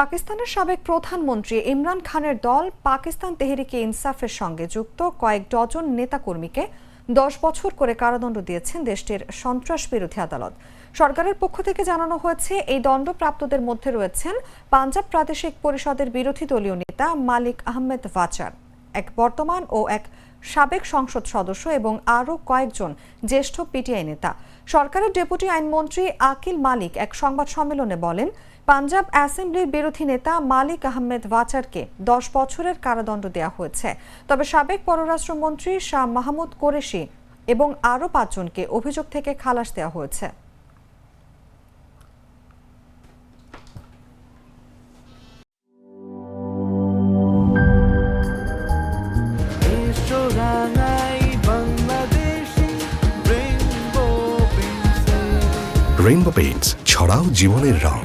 পাকিস্তানের সাবেক প্রধানমন্ত্রী ইমরান খানের দল পাকিস্তান তেহরিকে ইনসাফের সঙ্গে যুক্ত কয়েক ডজন নেতাকর্মীকে 10 বছর করে কারাদণ্ড দিয়েছেন দেশটির সন্ত্রাস বিরোধী আদালত। সরকারের পক্ষ থেকে জানানো হয়েছে, এই দণ্ডপ্রাপ্তদের মধ্যে রয়েছেন পাঞ্জাব প্রাদেশিক পরিষদের বিরোধী দলীয় নেতা মালিক আহমেদ ভাচার, এক বর্তমান ও এক সাবেক সংসদ সদস্য এবং আরও কয়েকজন জ্যেষ্ঠ পিটিআই নেতা। সরকারের ডেপুটি আইনমন্ত্রী আকিল মালিক এক সংবাদ সম্মেলনে বলেন, পাঞ্জাব অ্যাসেম্বলির বিরোধী নেতা মালিক আহমেদ ভাচারকে 10 বছরের কারাদণ্ড দেওয়া হয়েছে। তবে সাবেক পররাষ্ট্রমন্ত্রী শাহ মাহমুদ কোরেশি এবং আরও 5 জনকে অভিযোগ থেকে খালাস দেওয়া হয়েছে। রেইনবো পেইন্টস, ছড়াও জীবনের রং।